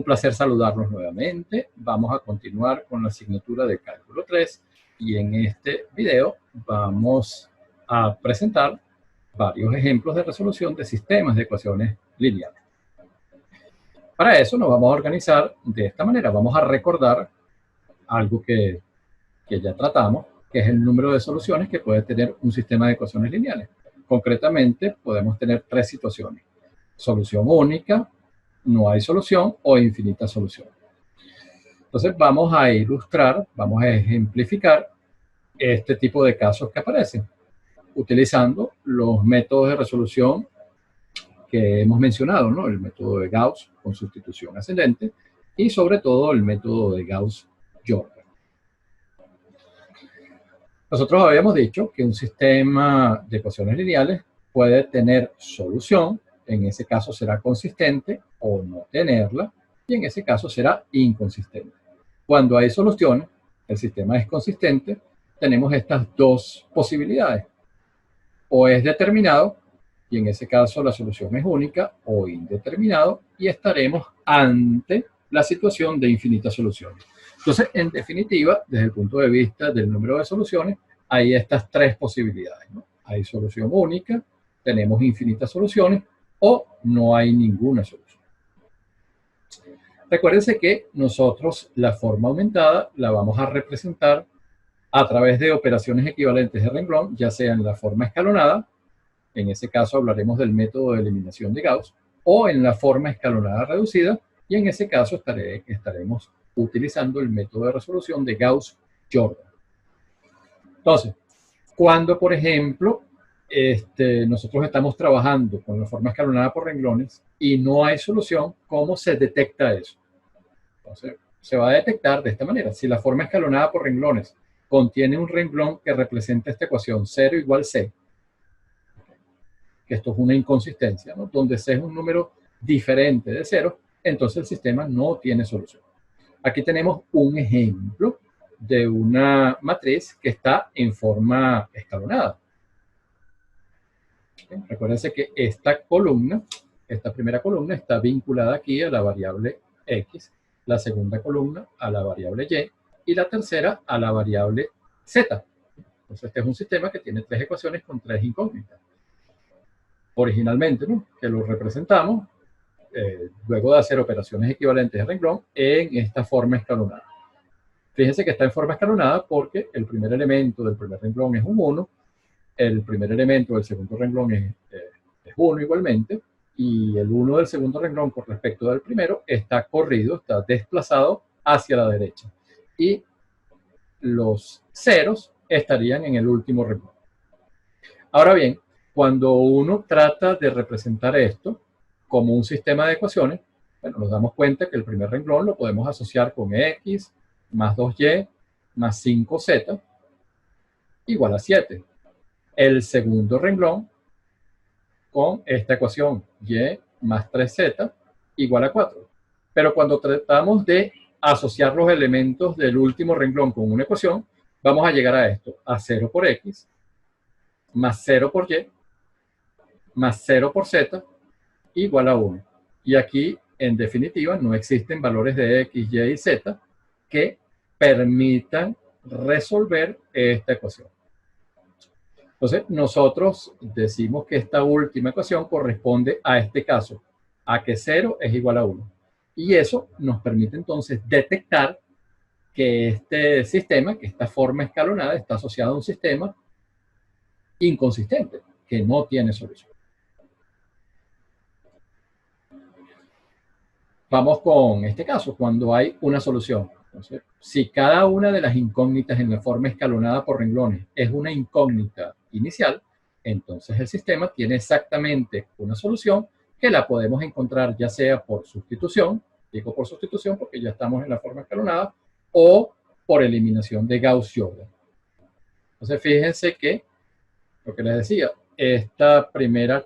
placer saludarlos nuevamente. Vamos a continuar con la asignatura de Cálculo 3 y en este video vamos a presentar varios ejemplos de resolución de sistemas de ecuaciones lineales. Para eso nos vamos a organizar de esta manera. Vamos a recordar algo que ya tratamos, que es el número de soluciones que puede tener un sistema de ecuaciones lineales. Concretamente, podemos tener tres situaciones: solución única, no hay solución o infinita solución. Entonces vamos a ilustrar, vamos a ejemplificar este tipo de casos que aparecen utilizando los métodos de resolución que hemos mencionado, ¿no? El método de Gauss con sustitución ascendente y sobre todo el método de Gauss-Jordan. Nosotros habíamos dicho que un sistema de ecuaciones lineales puede tener solución, en ese caso será consistente, o no tenerla, y en ese caso será inconsistente. Cuando hay soluciones, el sistema es consistente, tenemos estas dos posibilidades: o es determinado, y en ese caso la solución es única, o indeterminado, y estaremos ante la situación de infinitas soluciones. Entonces, en definitiva, desde el punto de vista del número de soluciones, hay estas tres posibilidades, ¿no? Hay solución única, tenemos infinitas soluciones, o no hay ninguna solución. Recuérdense que nosotros la forma aumentada la vamos a representar a través de operaciones equivalentes de renglón, ya sea en la forma escalonada, en ese caso hablaremos del método de eliminación de Gauss, o en la forma escalonada reducida, y en ese caso estaremos utilizando el método de resolución de Gauss-Jordan. Entonces, cuando, por ejemplo, nosotros estamos trabajando con la forma escalonada por renglones y no hay solución, ¿cómo se detecta eso? Entonces, se va a detectar de esta manera. Si la forma escalonada por renglones contiene un renglón que representa esta ecuación 0 igual C, que esto es una inconsistencia, ¿no? Donde C es un número diferente de 0, entonces el sistema no tiene solución. Aquí tenemos un ejemplo de una matriz que está en forma escalonada. Recuérdense que esta columna, esta primera columna está vinculada aquí a la variable X, la segunda columna a la variable Y y la tercera a la variable Z. Entonces este es un sistema que tiene tres ecuaciones con tres incógnitas. Originalmente, ¿no?, que lo representamos luego de hacer operaciones equivalentes de renglón en esta forma escalonada. Fíjense que está en forma escalonada porque el primer elemento del primer renglón es un 1, el primer elemento del segundo renglón es 1 igualmente, y el 1 del segundo renglón con respecto del primero está corrido, está desplazado hacia la derecha. Y los ceros estarían en el último renglón. Ahora bien, cuando uno trata de representar esto como un sistema de ecuaciones, bueno, nos damos cuenta que el primer renglón lo podemos asociar con X más 2Y más 5Z igual a 7. El segundo renglón con esta ecuación Y más 3Z igual a 4. Pero cuando tratamos de asociar los elementos del último renglón con una ecuación, vamos a llegar a esto: a 0 por X más 0 por Y más 0 por Z igual a 1. Y aquí, en definitiva, no existen valores de X, Y y Z que permitan resolver esta ecuación. Entonces, nosotros decimos que esta última ecuación corresponde a este caso, a que 0 es igual a 1. Y eso nos permite entonces detectar que este sistema, que esta forma escalonada, está asociado a un sistema inconsistente, que no tiene solución. Vamos con este caso, cuando hay una solución. Entonces, si cada una de las incógnitas en la forma escalonada por renglones es una incógnita inicial, entonces el sistema tiene exactamente una solución que la podemos encontrar ya sea por sustitución, digo por sustitución porque ya estamos en la forma escalonada, o por eliminación de Gauss-Jordan. Entonces, fíjense que, lo que les decía, esta primera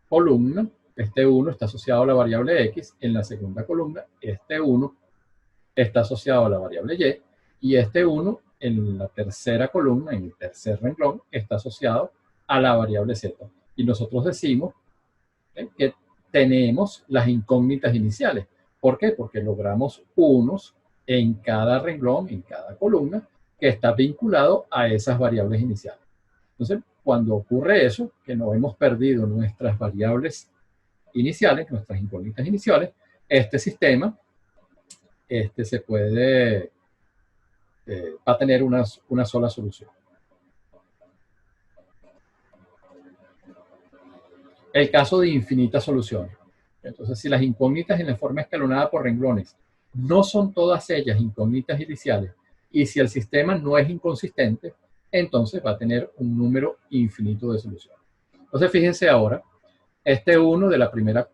columna, este 1 está asociado a la variable X, en la segunda columna, este 1 está asociado a la variable Y, y este 1 en la tercera columna, en el tercer renglón, está asociado a la variable Z. Y nosotros decimos que tenemos las incógnitas iniciales. ¿Por qué? Porque logramos unos en cada renglón, en cada columna, que está vinculado a esas variables iniciales. Entonces, cuando ocurre eso, que no hemos perdido nuestras variables iniciales, nuestras incógnitas iniciales, este sistema se puede, va a tener una sola solución. El caso de infinitas soluciones. Entonces, si las incógnitas en la forma escalonada por renglones no son todas ellas incógnitas iniciales, y si el sistema no es inconsistente, entonces va a tener un número infinito de soluciones. Entonces, fíjense ahora, este 1 de la primera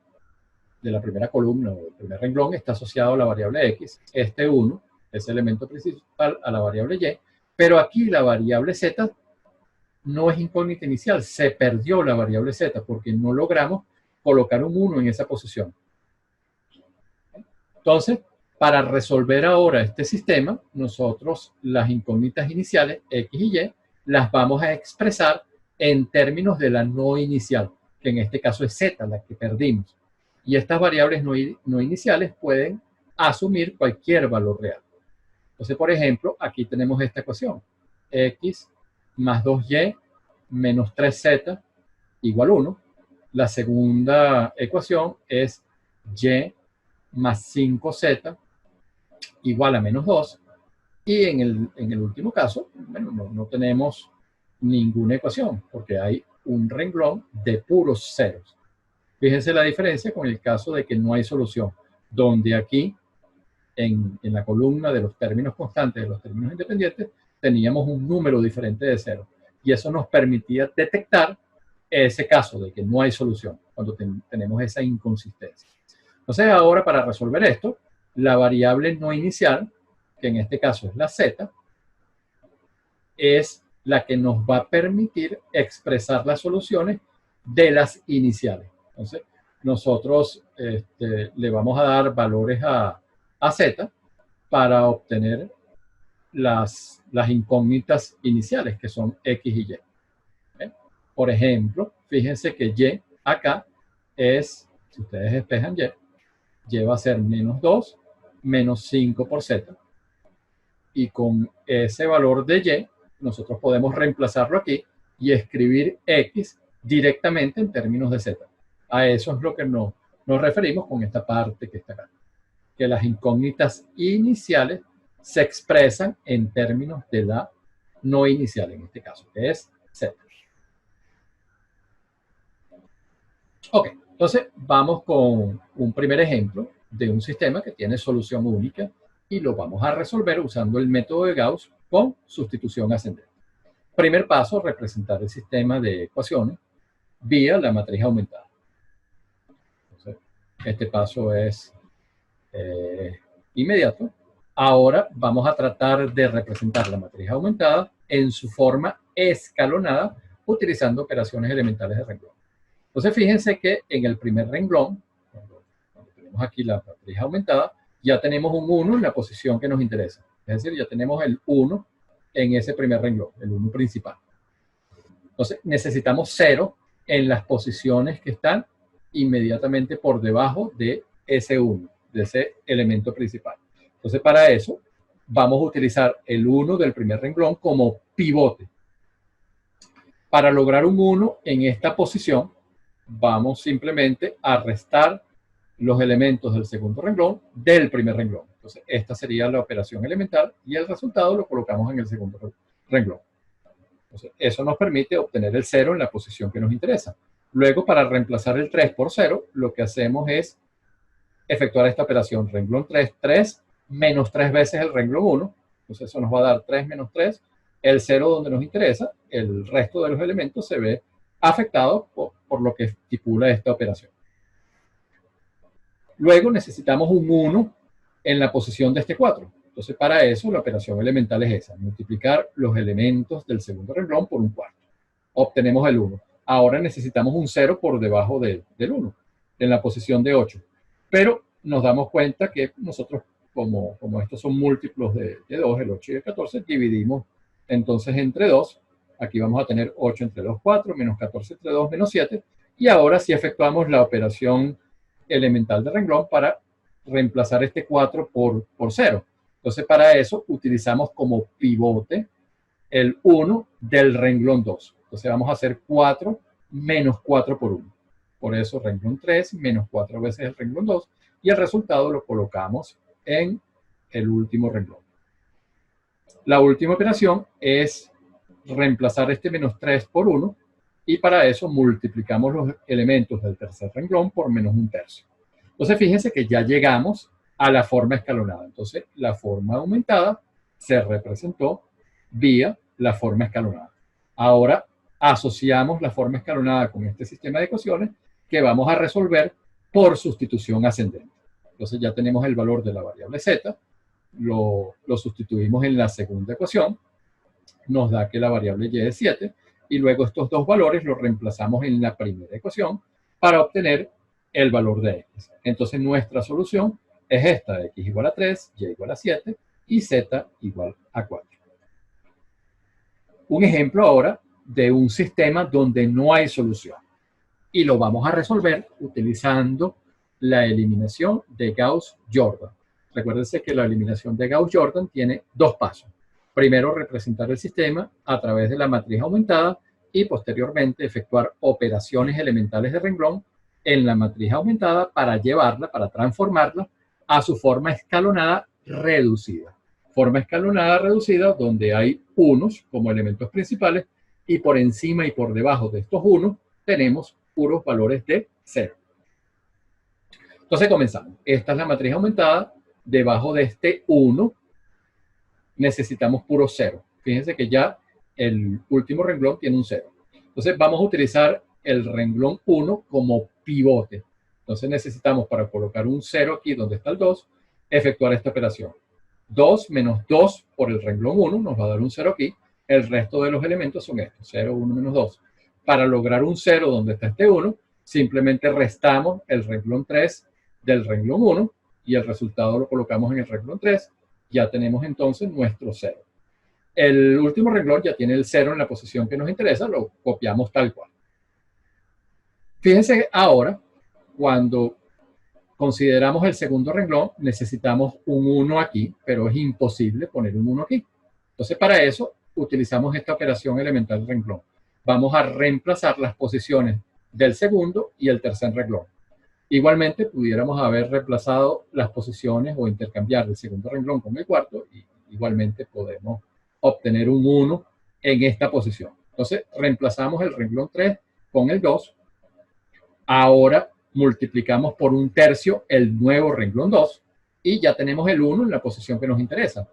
columna o del primer renglón está asociado a la variable x, este 1, ese elemento principal, a la variable y, pero aquí la variable z no es incógnita inicial, se perdió la variable z porque no logramos colocar un 1 en esa posición. Entonces, para resolver ahora este sistema, nosotros las incógnitas iniciales x y y las vamos a expresar en términos de la no inicial, que en este caso es z, la que perdimos. Y estas variables no iniciales pueden asumir cualquier valor real. Entonces, por ejemplo, aquí tenemos esta ecuación. X más 2y menos 3z igual 1. La segunda ecuación es y más 5z igual a menos 2. Y en el último caso, bueno, no tenemos ninguna ecuación, porque hay un renglón de puros ceros. Fíjense la diferencia con el caso de que no hay solución, donde aquí, en la columna de los términos constantes, de los términos independientes, teníamos un número diferente de ceros. Y eso nos permitía detectar ese caso de que no hay solución, cuando tenemos esa inconsistencia. Entonces, ahora para resolver esto, la variable no inicial, que en este caso es la z, es la que nos va a permitir expresar las soluciones de las iniciales. Entonces, nosotros le vamos a dar valores a z para obtener las incógnitas iniciales, que son x y y. ¿Okay? Por ejemplo, fíjense que y acá es, si ustedes despejan y va a ser menos 2 menos 5 por z. Y con ese valor de y, nosotros podemos reemplazarlo aquí y escribir x directamente en términos de z. A eso es lo que nos referimos con esta parte que está acá. Que las incógnitas iniciales se expresan en términos de la no inicial, en este caso, que es z. Ok, entonces vamos con un primer ejemplo de un sistema que tiene solución única y lo vamos a resolver usando el método de Gauss con sustitución ascendente. Primer paso, representar el sistema de ecuaciones vía la matriz aumentada. Entonces, este paso es inmediato. Ahora vamos a tratar de representar la matriz aumentada en su forma escalonada utilizando operaciones elementales de renglón. Entonces, fíjense que en el primer renglón, cuando tenemos aquí la matriz aumentada, ya tenemos un 1 en la posición que nos interesa. Es decir, ya tenemos el 1 en ese primer renglón, el 1 principal. Entonces, necesitamos 0 en las posiciones que están inmediatamente por debajo de ese 1, de ese elemento principal. Entonces, para eso, vamos a utilizar el 1 del primer renglón como pivote. Para lograr un 1 en esta posición, vamos simplemente a restar los elementos del segundo renglón del primer renglón. Entonces, esta sería la operación elemental y el resultado lo colocamos en el segundo renglón. Entonces, eso nos permite obtener el 0 en la posición que nos interesa. Luego, para reemplazar el 3 por 0, lo que hacemos es efectuar esta operación. Renglón 3, 3, menos 3 veces el renglón 1. Entonces, eso nos va a dar 3 menos 3. El 0 donde nos interesa, el resto de los elementos se ve afectado por lo que estipula esta operación. Luego necesitamos un 1 en la posición de este 4. Entonces, para eso, la operación elemental es esa, multiplicar los elementos del segundo renglón por un cuarto. Obtenemos el 1. Ahora necesitamos un 0 por debajo del 1, en la posición de 8. Pero nos damos cuenta que nosotros, como estos son múltiplos de 2, el 8 y el 14, dividimos entonces entre 2. Aquí vamos a tener 8 entre 2, 4, menos 14 entre 2, menos 7. Y ahora sí efectuamos la operación elemental de renglón para reemplazar este 4 por 0. Entonces, para eso utilizamos como pivote el 1 del renglón 2. Entonces, vamos a hacer 4 menos 4 por 1. Por eso, renglón 3 menos 4 veces el renglón 2. Y el resultado lo colocamos en el último renglón. La última operación es reemplazar este menos 3 por 1. Y para eso multiplicamos los elementos del tercer renglón por menos 1/3. Entonces, fíjense que ya llegamos a la forma escalonada. Entonces, la forma aumentada se representó vía la forma escalonada. Ahora, asociamos la forma escalonada con este sistema de ecuaciones que vamos a resolver por sustitución ascendente. Entonces, ya tenemos el valor de la variable z, lo sustituimos en la segunda ecuación, nos da que la variable y es 7, y luego estos dos valores los reemplazamos en la primera ecuación para obtener el valor de x. Entonces nuestra solución es esta: x igual a 3, y igual a 7 y z igual a 4. Un ejemplo ahora de un sistema donde no hay solución. Y lo vamos a resolver utilizando la eliminación de Gauss-Jordan. Recuérdense que la eliminación de Gauss-Jordan tiene dos pasos. Primero, representar el sistema a través de la matriz aumentada y posteriormente efectuar operaciones elementales de renglón en la matriz aumentada para llevarla, para transformarla a su forma escalonada reducida. Forma escalonada reducida donde hay unos como elementos principales y por encima y por debajo de estos unos tenemos puros valores de 0. Entonces comenzamos. Esta es la matriz aumentada. Debajo de este 1 necesitamos puro 0. Fíjense que ya el último renglón tiene un 0. Entonces vamos a utilizar el renglón 1 como pivote. Entonces necesitamos, para colocar un 0 aquí donde está el 2, efectuar esta operación. 2 menos 2 por el renglón 1 nos va a dar un 0 aquí. El resto de los elementos son estos: 0, 1, menos 2. Para lograr un 0 donde está este 1, simplemente restamos el renglón 3 del renglón 1 y el resultado lo colocamos en el renglón 3. Ya tenemos entonces nuestro 0. El último renglón ya tiene el 0 en la posición que nos interesa, lo copiamos tal cual. Fíjense ahora, cuando consideramos el segundo renglón, necesitamos un 1 aquí, pero es imposible poner un 1 aquí. Entonces, para eso, utilizamos esta operación elemental renglón. Vamos a reemplazar las posiciones del segundo y el tercer renglón. Igualmente, pudiéramos haber reemplazado las posiciones o intercambiar el segundo renglón con el cuarto, y igualmente podemos obtener un 1 en esta posición. Entonces, reemplazamos el renglón 3 con el 2. Ahora multiplicamos por 1/3 el nuevo renglón 2 y ya tenemos el 1 en la posición que nos interesa.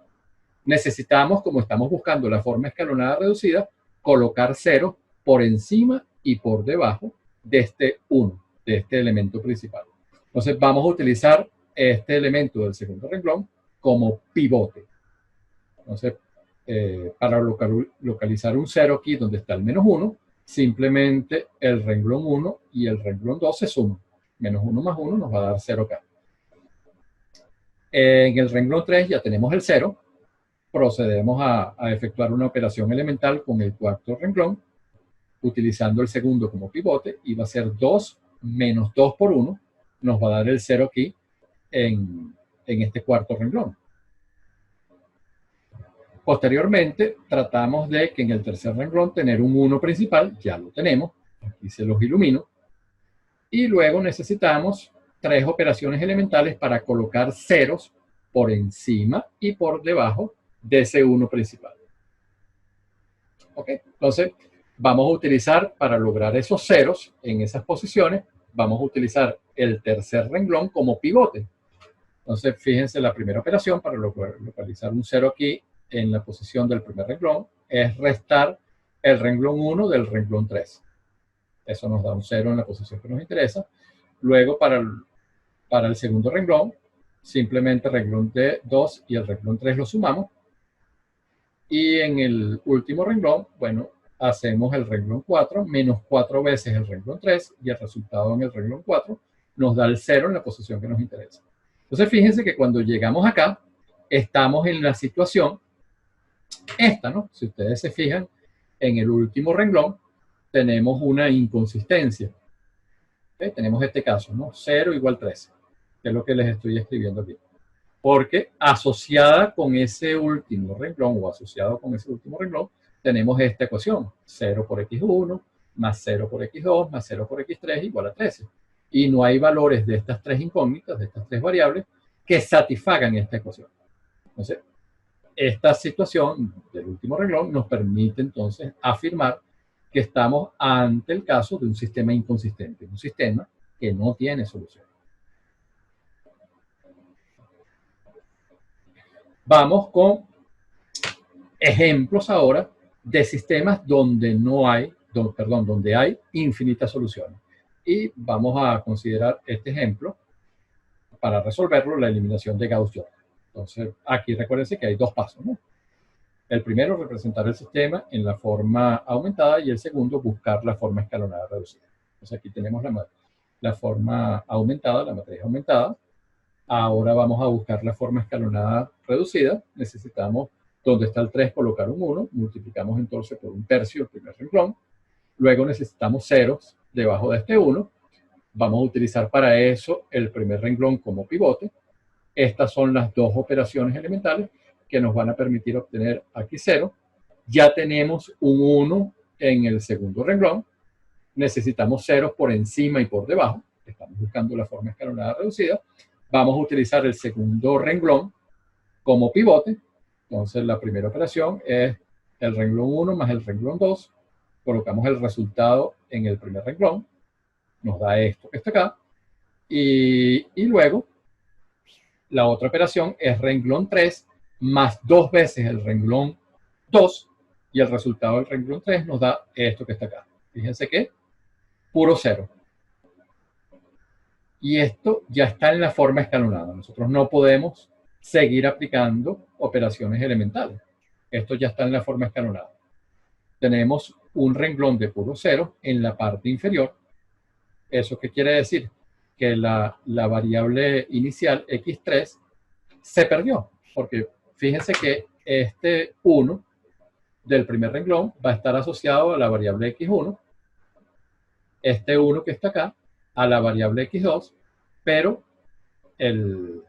Necesitamos, como estamos buscando la forma escalonada reducida, colocar 0 por encima y por debajo de este 1, de este elemento principal. Entonces vamos a utilizar este elemento del segundo renglón como pivote. Entonces, para localizar un 0 aquí donde está el menos 1, simplemente el renglón 1 y el renglón 2 se suman. Menos 1 más 1 nos va a dar 0 acá. En el renglón 3 ya tenemos el 0. Procedemos a efectuar una operación elemental con el cuarto renglón, utilizando el segundo como pivote, y va a ser 2 menos 2 por 1. Nos va a dar el 0 aquí en este cuarto renglón. Posteriormente, tratamos de que en el tercer renglón tener un 1 principal. Ya lo tenemos. Aquí se los ilumino. Y luego necesitamos 3 operaciones elementales para colocar ceros por encima y por debajo de ese 1 principal. ¿Ok? Entonces, vamos a utilizar, para lograr esos ceros en esas posiciones, vamos a utilizar el tercer renglón como pivote. Entonces, fíjense, la primera operación para localizar un 0 aquí en la posición del primer renglón es restar el renglón 1 del renglón 3. Eso nos da un 0 en la posición que nos interesa. Luego, para el segundo renglón, simplemente el renglón 2 y el renglón 3 lo sumamos. Y en el último renglón, bueno, hacemos el renglón 4 menos 4 veces el renglón 3, y el resultado en el renglón 4 nos da el 0 en la posición que nos interesa. Entonces, fíjense que cuando llegamos acá, estamos en la situación esta, ¿no? Si ustedes se fijan, en el último renglón tenemos una inconsistencia. ¿Okay? Tenemos este caso, ¿no? 0 igual 13. que es lo que les estoy escribiendo aquí. Porque asociada con ese último renglón o asociado con ese último renglón, tenemos esta ecuación, 0 por x1 más 0 por x2 más 0 por x3 igual a 13. Y no hay valores de estas tres incógnitas, de estas tres variables, que satisfagan esta ecuación. Entonces, esta situación del último renglón nos permite entonces afirmar que estamos ante el caso de un sistema inconsistente, un sistema que no tiene solución. Vamos con ejemplos ahora de sistemas donde no hay, donde hay infinitas soluciones. Y vamos a considerar este ejemplo para resolverlo, la eliminación de Gauss-Jordan. Entonces, aquí recuérdense que hay dos pasos, ¿no? El primero, representar el sistema en la forma aumentada, y el segundo, buscar la forma escalonada reducida. Entonces, aquí tenemos la forma aumentada, la matriz aumentada. Ahora vamos a buscar la forma escalonada reducida. Necesitamos, donde está el 3, colocar un 1. Multiplicamos entonces por un tercio el primer renglón. Luego necesitamos ceros debajo de este 1. Vamos a utilizar para eso el primer renglón como pivote. Estas son las dos operaciones elementales que nos van a permitir obtener aquí 0. Ya tenemos un 1 en el segundo renglón. Necesitamos ceros por encima y por debajo. Estamos buscando la forma escalonada reducida. Vamos a utilizar el segundo renglón como pivote. Entonces, la primera operación es el renglón 1 más el renglón 2. Colocamos el resultado en el primer renglón. Nos da esto que está acá. Y luego, la otra operación es renglón 3 más 2 veces el renglón 2. Y el resultado del renglón 3 nos da esto que está acá. Fíjense que puro 0. Y esto ya está en la forma escalonada. Nosotros no podemos seguir aplicando operaciones elementales. Esto ya está en la forma escalonada. Tenemos un renglón de puro 0 en la parte inferior. ¿Eso qué quiere decir? Que la variable inicial x3 se perdió. Porque fíjense que este 1 del primer renglón va a estar asociado a la variable x1. Este 1 que está acá a la variable x2, pero el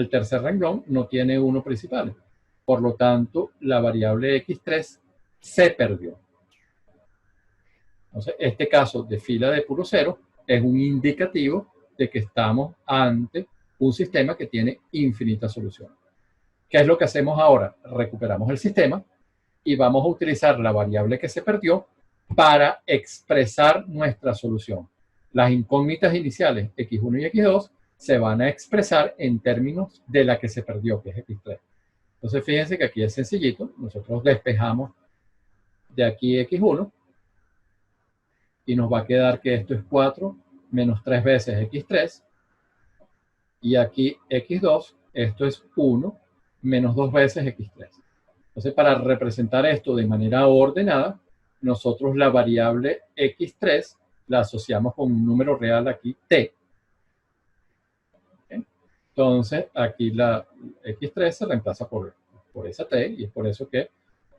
tercer renglón no tiene 1 principal. Por lo tanto, la variable x3 se perdió. Entonces, este caso de fila de puro 0 es un indicativo de que estamos ante un sistema que tiene infinitas soluciones. ¿Qué es lo que hacemos ahora? Recuperamos el sistema y vamos a utilizar la variable que se perdió para expresar nuestra solución. Las incógnitas iniciales x1 y x2 se van a expresar en términos de la que se perdió, que es x3. Entonces, fíjense que aquí es sencillito. Nosotros despejamos de aquí x1 y nos va a quedar que esto es 4 menos 3 veces x3. Y aquí x2, esto es 1 menos 2 veces x3. Entonces, para representar esto de manera ordenada, nosotros la variable x3 la asociamos con un número real aquí, t. ¿Okay? Entonces, aquí la x3 se reemplaza por esa t, y es por eso que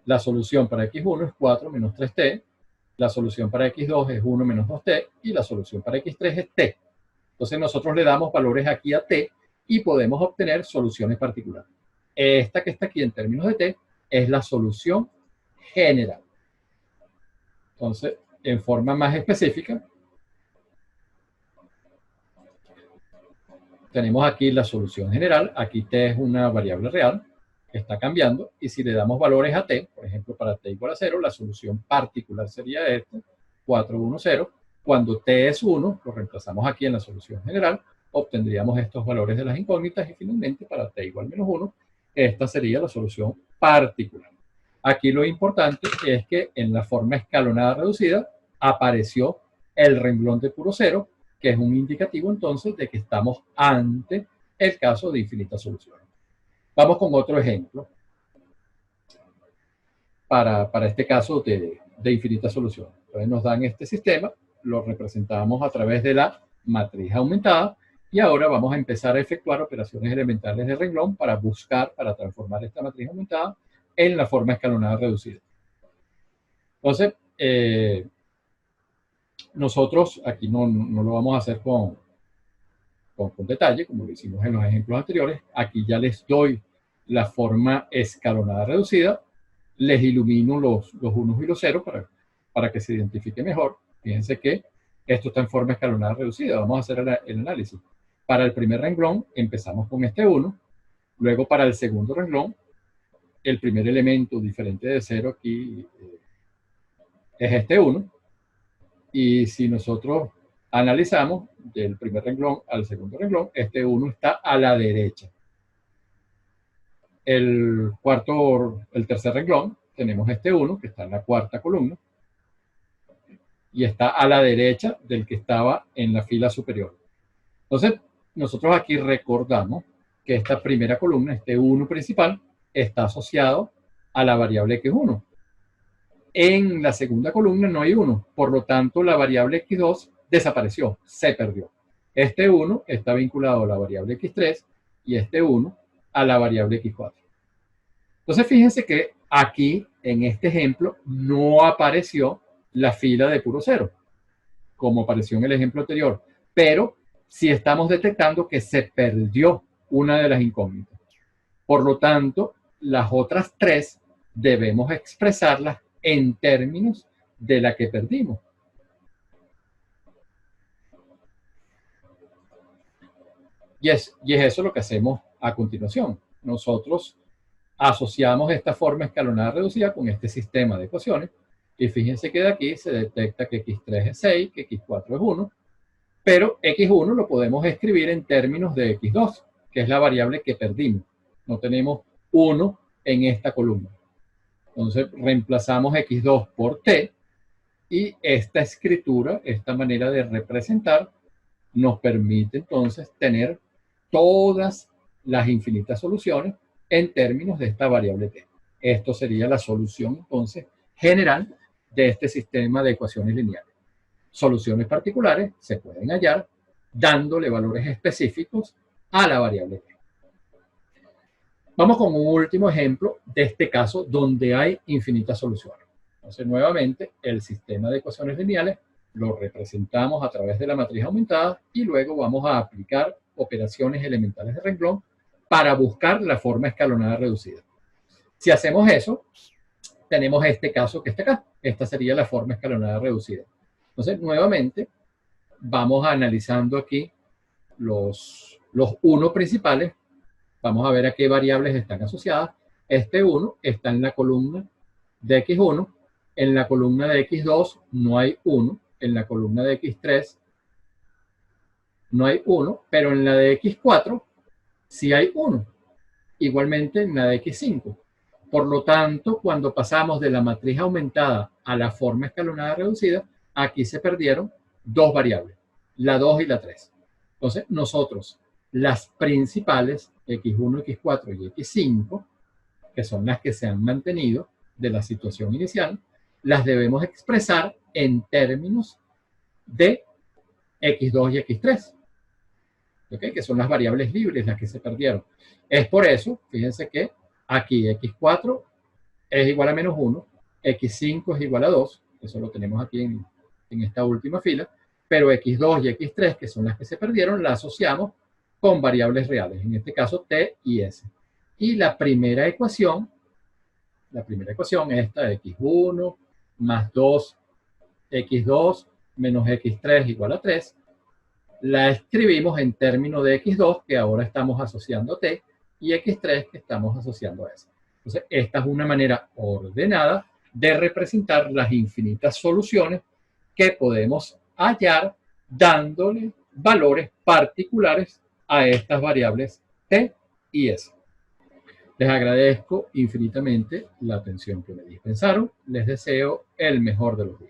la solución para x1 es 4 menos 3t, la solución para x2 es 1 menos 2t, y la solución para x3 es t. Entonces, nosotros le damos valores aquí a t y podemos obtener soluciones particulares. Esta que está aquí en términos de t es la solución general. Entonces, en forma más específica, tenemos aquí la solución general. Aquí t es una variable real que está cambiando. Y si le damos valores a t, por ejemplo, para t igual a 0, la solución particular sería esta, 4, 1, 0. Cuando t es 1, lo reemplazamos aquí en la solución general. Obtendríamos estos valores de las incógnitas. Y finalmente, para t igual a menos 1, esta sería la solución particular. Aquí lo importante es que en la forma escalonada reducida apareció el renglón de puro 0, que es un indicativo entonces de que estamos ante el caso de infinitas soluciones. Vamos con otro ejemplo para este caso de infinitas soluciones. Entonces nos dan este sistema, lo representamos a través de la matriz aumentada, y ahora vamos a empezar a efectuar operaciones elementales de renglón para buscar, para transformar esta matriz aumentada en la forma escalonada reducida. Entonces, nosotros aquí no lo vamos a hacer con detalle, como lo hicimos en los ejemplos anteriores. Aquí ya les doy la forma escalonada reducida, les ilumino los unos y los ceros para que se identifique mejor. Fíjense que esto está en forma escalonada reducida. Vamos a hacer el análisis. Para el primer renglón empezamos con este 1, luego para el segundo renglón, el primer elemento diferente de 0 aquí es este 1, y si nosotros analizamos del primer renglón al segundo renglón, este 1 está a la derecha. El tercer renglón, tenemos este 1 que está en la cuarta columna y está a la derecha del que estaba en la fila superior. Entonces, nosotros aquí recordamos que esta primera columna, este 1 principal, está asociado a la variable x1. En la segunda columna no hay 1, por lo tanto la variable x2 desapareció, se perdió. Este 1 está vinculado a la variable x3 y este 1 a la variable x4. Entonces fíjense que aquí en este ejemplo no apareció la fila de puro cero, como apareció en el ejemplo anterior, pero sí estamos detectando que se perdió una de las incógnitas. Por lo tanto, las otras tres debemos expresarlas en términos de la que perdimos. Y es eso lo que hacemos a continuación. Nosotros asociamos esta forma escalonada reducida con este sistema de ecuaciones. Y fíjense que de aquí se detecta que x3 es 6, que x4 es 1. Pero x1 lo podemos escribir en términos de x2, que es la variable que perdimos. No tenemos 1 en esta columna. Entonces reemplazamos x2 por t y esta escritura, esta manera de representar, nos permite entonces tener todas las infinitas soluciones en términos de esta variable t. Esto sería la solución entonces general de este sistema de ecuaciones lineales. Soluciones particulares se pueden hallar dándole valores específicos a la variable t. Vamos con un último ejemplo de este caso donde hay infinitas soluciones. Entonces, nuevamente, el sistema de ecuaciones lineales lo representamos a través de la matriz aumentada y luego vamos a aplicar operaciones elementales de renglón para buscar la forma escalonada reducida. Si hacemos eso, tenemos este caso que está acá. Esta sería la forma escalonada reducida. Entonces, nuevamente, vamos analizando aquí los 1 principales. Vamos a ver a qué variables están asociadas. Este 1 está en la columna de x1. En la columna de x2 no hay 1. En la columna de x3 no hay 1. Pero en la de x4 sí hay 1. Igualmente en la de x5. Por lo tanto, cuando pasamos de la matriz aumentada a la forma escalonada reducida, aquí se perdieron 2 variables, la 2 y la 3. Entonces, nosotros, las principales, x1, x4 y x5, que son las que se han mantenido de la situación inicial, las debemos expresar en términos de x2 y x3, ¿okay? Que son las variables libres las que se perdieron. Es por eso, fíjense que aquí x4 es igual a menos 1, x5 es igual a 2, eso lo tenemos aquí en esta última fila, pero x2 y x3, que son las que se perdieron, las asociamos con variables reales, en este caso t y s. Y la primera ecuación es esta, x1 más 2, x2 menos x3 igual a 3, la escribimos en términos de x2, que ahora estamos asociando a t, y x3, que estamos asociando a s. Entonces, esta es una manera ordenada de representar las infinitas soluciones que podemos hallar dándole valores particulares a estas variables t y s. Les agradezco infinitamente la atención que me dispensaron. Les deseo el mejor de los días.